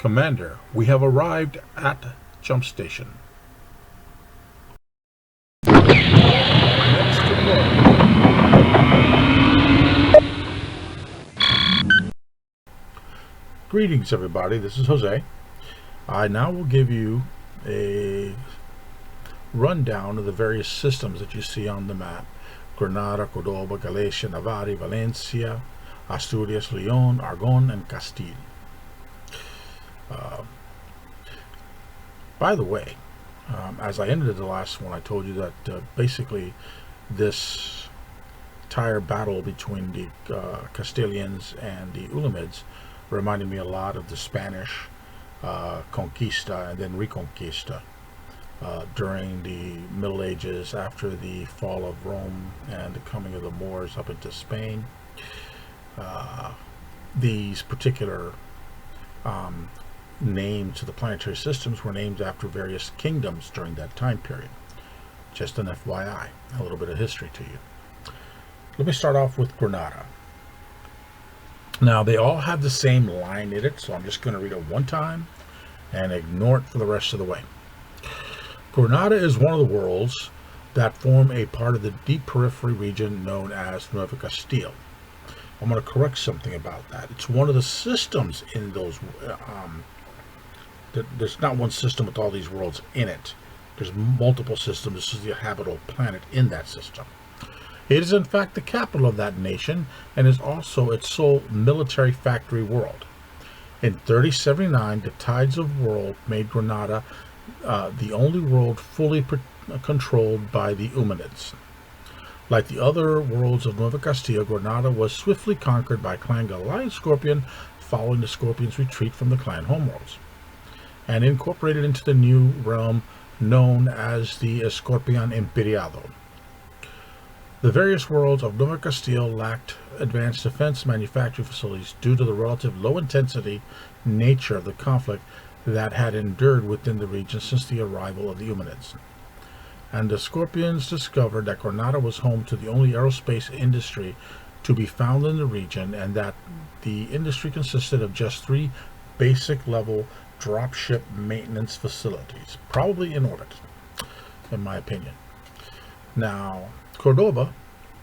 Commander, we have arrived at Jump Station. Next deploy. Greetings everybody, this is Jose. I now will give you a rundown of the various systems that you see on the map. Granada, Cordoba, Galicia, Navarre, Valencia, Asturias, Leon, Aragon, and Castile. By the way, as I ended the last one, I told you that basically this entire battle between the Castilians and the Ulamids reminded me a lot of the Spanish Conquista and then Reconquista during the Middle Ages, after the fall of Rome and the coming of the Moors up into Spain. These particular names to the planetary systems were named after various kingdoms during that time period. Just an FYI, a little bit of history to you. Let me start off with Granada. Now, they all have the same line in it, so I'm just going to read it one time and ignore it for the rest of the way. Granada is one of the worlds that form a part of the deep periphery region known as Nueva Castile. I'm going to correct something about that. It's one of the systems in those. There's not one system with all these worlds in it. There's multiple systems. This is the habitable planet in that system. It is in fact the capital of that nation and is also its sole military factory world. In 3079, the tides of world made Granada the only world fully controlled by the Umanids. Like the other worlds of Nueva Castile, Granada was swiftly conquered by Clan Goliath Scorpion following the Scorpion's retreat from the clan homeworlds, and incorporated into the new realm known as the Escorpión Imperio. The various worlds of Nueva Castile lacked advanced defense manufacturing facilities due to the relative low-intensity nature of the conflict that had endured within the region since the arrival of the Umanids. And the Scorpions discovered that Granada was home to the only aerospace industry to be found in the region, and that the industry consisted of just 3 basic level dropship maintenance facilities, probably in orbit, in my opinion. Now, Cordoba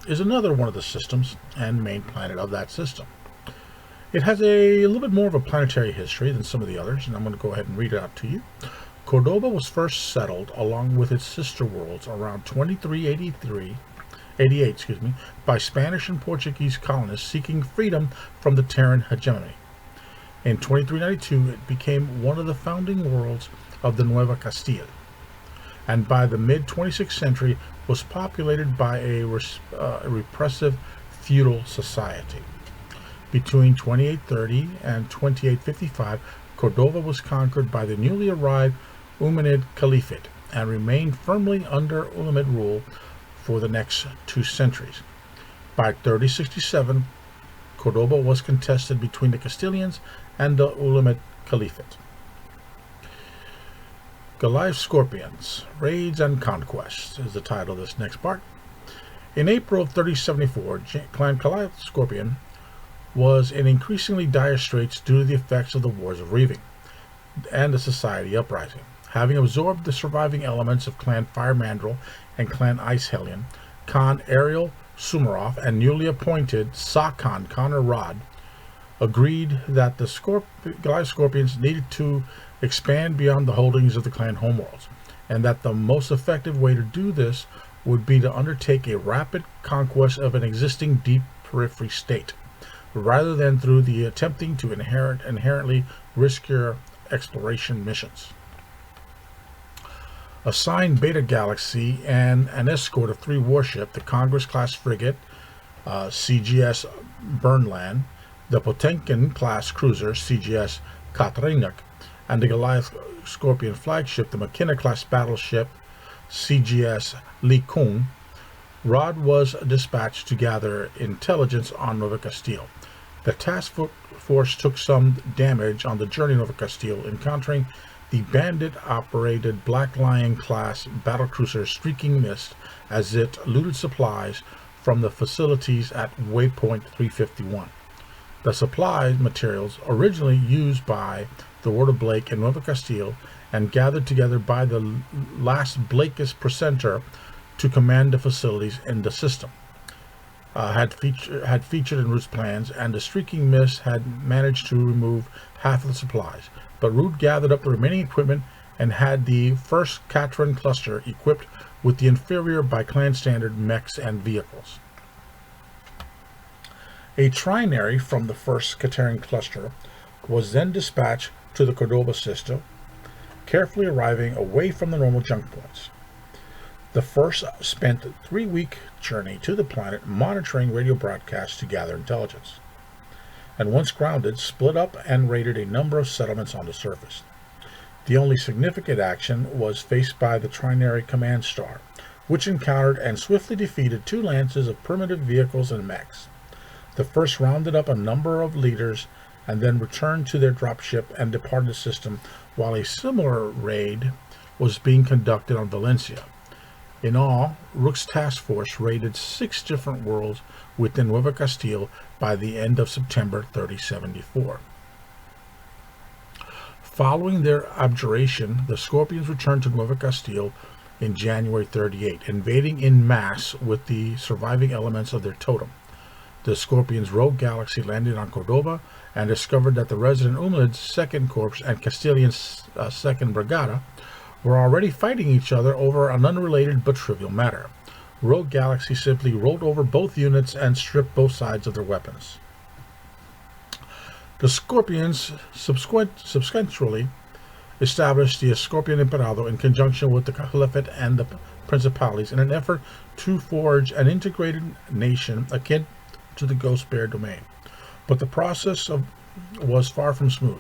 is another one of the systems and main planet of that system. It has a little bit more of a planetary history than some of the others, and I'm going to go ahead and read it out to you. Cordoba was first settled along with its sister worlds around 2388 by Spanish and Portuguese colonists seeking freedom from the Terran hegemony. In 2392, it became one of the founding worlds of the Nueva Castile, and by the mid-26th century was populated by a repressive feudal society. Between 2830 and 2855, Cordoba was conquered by the newly arrived Umanid Caliphate and remained firmly under Ulamid rule for the next 2 centuries. By 3067, Cordoba was contested between the Castilians and the Ulamid Caliphate. Goliath Scorpions, Raids and Conquests is the title of this next part. In April of 3074, Clan Goliath Scorpion was in increasingly dire straits due to the effects of the Wars of Reaving and the Society Uprising. Having absorbed the surviving elements of Clan Fire Mandrel and Clan Ice Hellion, Khan Ariel Sumarov and newly appointed Sakhan Connor Rod agreed that the Goliath Scorpions needed to expand beyond the holdings of the clan homeworlds, and that the most effective way to do this would be to undertake a rapid conquest of an existing deep periphery state, rather than through the attempting to inherently riskier exploration missions. Assigned Beta Galaxy and an escort of 3 warships, the Congress-class frigate CGS Burnland, the Potemkin-class cruiser CGS Katrinak, and the Goliath Scorpion flagship, the McKenna-class battleship CGS Li Kung, Rod was dispatched to gather intelligence on Nueva Castile. The task force took some damage on the journey to Nueva Castile, encountering the bandit-operated Black Lion-class battlecruiser Streaking Mist as it looted supplies from the facilities at Waypoint 351. The supply materials originally used by the Ward of Blake in Nueva Castile and gathered together by the last Blakist presenter to command the facilities in the system. Had featured in Root's plans, and the streaking mist had managed to remove half of the supplies. But Root gathered up the remaining equipment and had the first Cateran cluster equipped with the inferior by clan standard mechs and vehicles. A trinary from the first Cateran cluster was then dispatched to the Cordoba system, carefully arriving away from the normal junk points. The first spent a 3-week journey to the planet monitoring radio broadcasts to gather intelligence, and once grounded, split up and raided a number of settlements on the surface. The only significant action was faced by the Trinary Command Star, which encountered and swiftly defeated 2 lances of primitive vehicles and mechs. The first rounded up a number of leaders and then returned to their dropship and departed the system, while a similar raid was being conducted on Valencia. In all, Rook's task force raided 6 different worlds within Nueva Castile by the end of September 3074. Following their abjuration, the Scorpions returned to Nueva Castile in January 38, invading in mass with the surviving elements of their totem. The Scorpions' rogue galaxy landed on Cordoba and discovered that the resident Umlid's 2nd Corps and Castilian's 2nd Brigada were already fighting each other over an unrelated but trivial matter. Rogue Galaxy simply rolled over both units and stripped both sides of their weapons. The Scorpions subsequently established the Escorpión Imperio in conjunction with the Caliphate and the Principalities in an effort to forge an integrated nation akin to the Ghost Bear domain. But the process was far from smooth.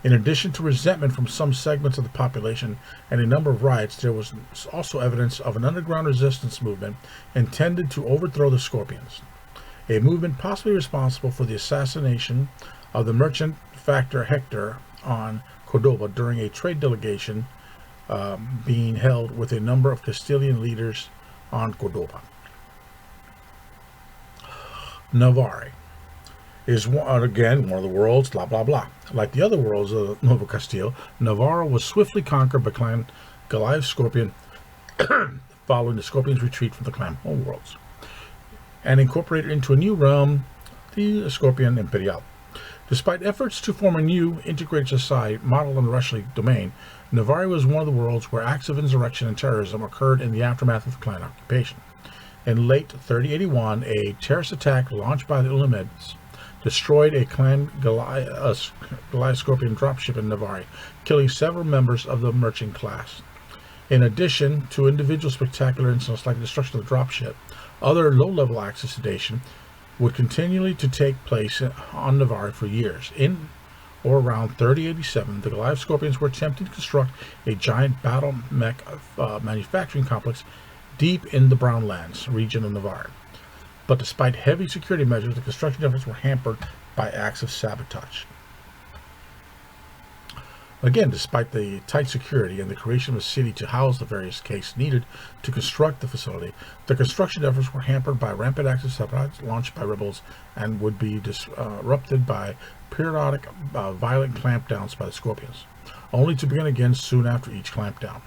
In addition to resentment from some segments of the population and a number of riots, there was also evidence of an underground resistance movement intended to overthrow the Scorpions, a movement possibly responsible for the assassination of the merchant factor Hector on Cordoba during a trade delegation being held with a number of Castilian leaders on Cordoba. Navarre is again one of the worlds, blah blah blah. Like the other worlds of Nueva Castile, Navarro was swiftly conquered by Clan Goliath Scorpion following the Scorpion's retreat from the Clan homeworlds, and incorporated into a new realm, the Escorpión Imperio. Despite efforts to form a new integrated society modeled on the Russian domain, Navarre was one of the worlds where acts of insurrection and terrorism occurred in the aftermath of the Clan occupation. In late 3081, a terrorist attack launched by the Ulamids destroyed a Clan Goliath Scorpion dropship in Navarre, killing several members of the merchant class. In addition to individual spectacular incidents like the destruction of the dropship, other low-level acts of sedation would continually to take place on Navarre for years. In or around 3087, the Goliath Scorpions were attempting to construct a giant battle mech manufacturing complex deep in the Brownlands region of Navarre. But despite heavy security measures, the construction efforts were hampered by acts of sabotage. Again, despite the tight security and the creation of a city to house the various cases needed to construct the facility, the construction efforts were hampered by rampant acts of sabotage launched by rebels and would be disrupted by periodic violent clampdowns by the Scorpions, only to begin again soon after each clampdown.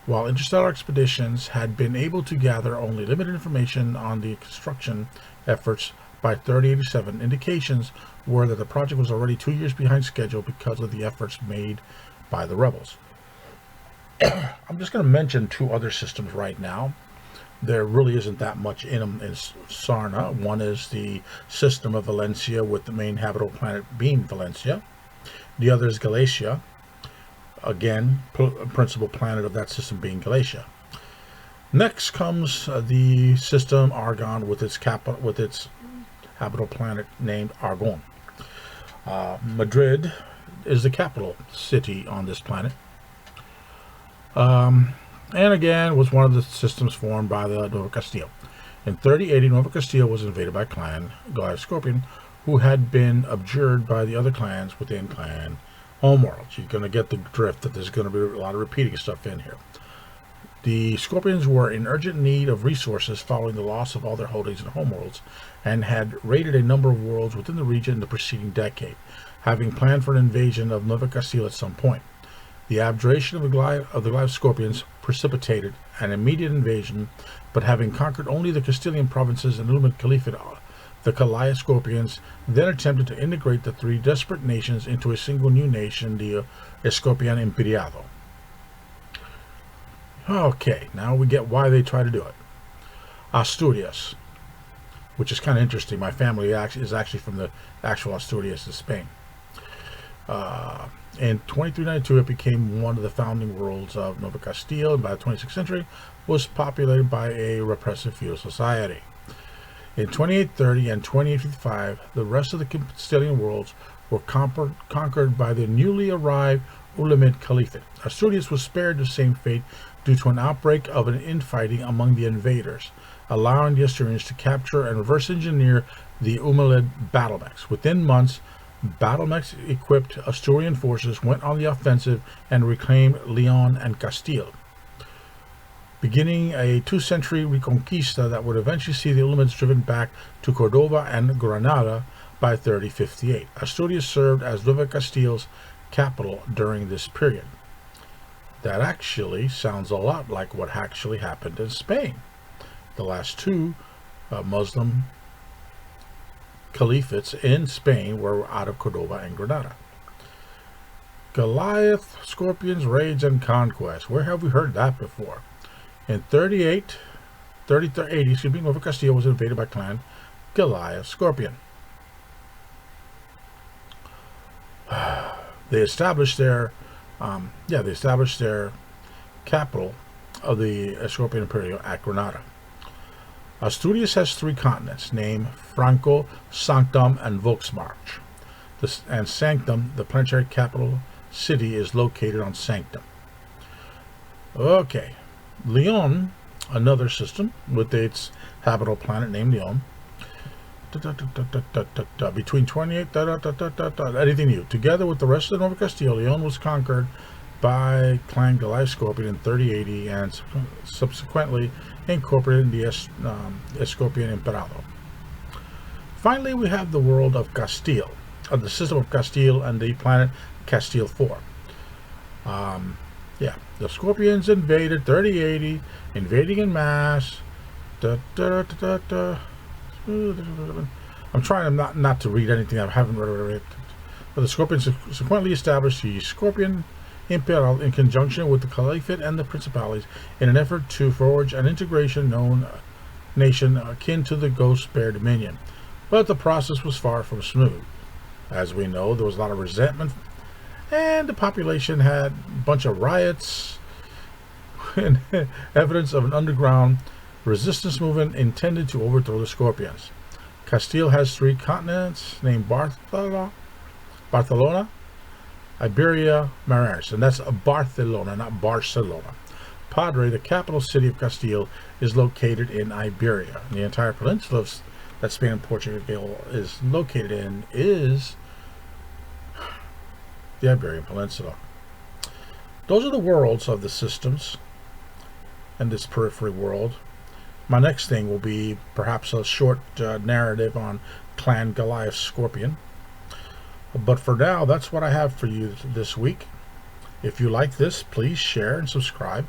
While interstellar expeditions had been able to gather only limited information on the construction efforts by 3087, indications were that the project was already 2 years behind schedule because of the efforts made by the rebels. I'm just going to mention 2 other systems right now. There really isn't that much in them in Sarna. One is the system of Valencia, with the main habitable planet being Valencia. The other is Galatia. Again, principal planet of that system being Galatia. Next comes the system Argon, with its habitable planet named Argon. Madrid is the capital city on this planet, and again was one of the systems formed by the Nueva Castile. In 3080, Nueva Castile was invaded by Clan Goliath Scorpion, who had been abjured by the other clans within Clan homeworlds. You're going to get the drift that there's going to be a lot of repeating stuff in here. The Scorpions were in urgent need of resources following the loss of all their holdings in homeworlds, and had raided a number of worlds within the region in the preceding decade, having planned for an invasion of Nueva Castile at some point. The abjuration of the Goliath Scorpions precipitated an immediate invasion, but having conquered only the Castilian provinces and Illuminate Caliphate, the Goliath Scorpions then attempted to integrate the three desperate nations into a single new nation, the Escorpión Imperio. Okay, now we get why they try to do it. Asturias, which is kind of interesting. My family is actually from the actual Asturias in Spain. In 2392, it became one of the founding worlds of Nueva Castile, and by the 26th century was populated by a repressive feudal society. In 2830 and 2855, the rest of the Castilian worlds were conquered by the newly arrived Illuminate Caliphate. Asturias was spared the same fate due to an outbreak of an infighting among the invaders, allowing the Asturians to capture and reverse engineer the Illuminate battlemechs. Within months, battlemechs-equipped Asturian forces went on the offensive and reclaimed Leon and Castile, beginning a two-century reconquista that would eventually see the Illuminates driven back to Cordova and Granada by 3058. Asturias served as Nueva Castile's capital during this period. That actually sounds a lot like what actually happened in Spain. The last two Muslim caliphates in Spain were out of Cordova and Granada. Goliath, Scorpions, Raids, and Conquest. Where have we heard that before? In 3080, Nueva Castile was invaded by clan Goliath Scorpion. They established their capital of the Escorpión Imperio at Granada. Asturias has three continents, named Franco, Sanctum, and Volksmarch. And Sanctum, the planetary capital city, is located on Sanctum. Okay. Leon, another system with its habitable planet named Leon. Between 28, anything new. Together with the rest of Nueva Castile, Leon was conquered by clan Goliath Scorpion in 3080 and subsequently incorporated in the Escorpión Imperio. Finally, we have the world of Castile, the system of Castile and the planet Castile 4. The Scorpions invaded 3080, invading in mass. I'm trying not to read anything I haven't read. But the Scorpions subsequently established the Escorpión Imperio in conjunction with the Caliphate and the Principalities in an effort to forge an integration nation akin to the Ghost Bear Dominion. But the process was far from smooth. As we know, there was a lot of resentment, and the population had a bunch of riots and evidence of an underground resistance movement intended to overthrow the Scorpions. Castile has three continents named Barcelona, Iberia, Maranhão, and that's Barcelona, not Barcelona. Padre, the capital city of Castile, is located in Iberia. The entire peninsula that Spain and Portugal is located in is the Iberian Peninsula. Those are the worlds of the systems and this periphery world. My next thing will be perhaps a short narrative on Clan Goliath Scorpion. But for now, that's what I have for you this week. If you like this, please share and subscribe.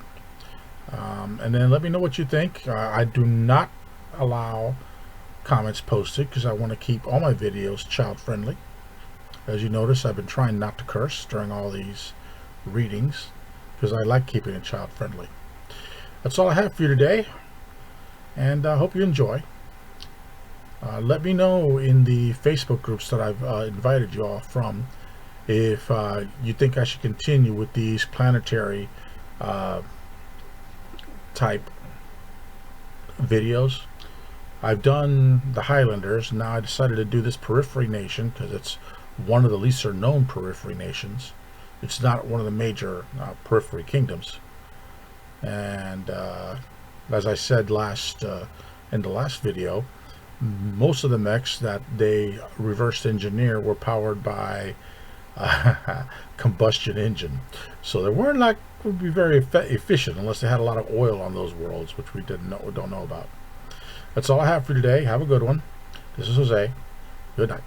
And then let me know what you think. I do not allow comments posted because I want to keep all my videos child friendly. As you notice, I've been trying not to curse during all these readings because I like keeping it child friendly. That's all I have for you today, and I hope you enjoy. Let me know in the Facebook groups that I've invited you all from if you think I should continue with these planetary type videos. I've done the Highlanders. Now I decided to do this Periphery Nation because it's one of the lesser known Periphery nations. It's not one of the major Periphery kingdoms. And as I said in the last video, most of the mechs that they reversed engineer were powered by combustion engine. So they weren't like would be very efficient unless they had a lot of oil on those worlds, which we don't know about. That's all I have for today. Have a good one. This is Jose. Good night.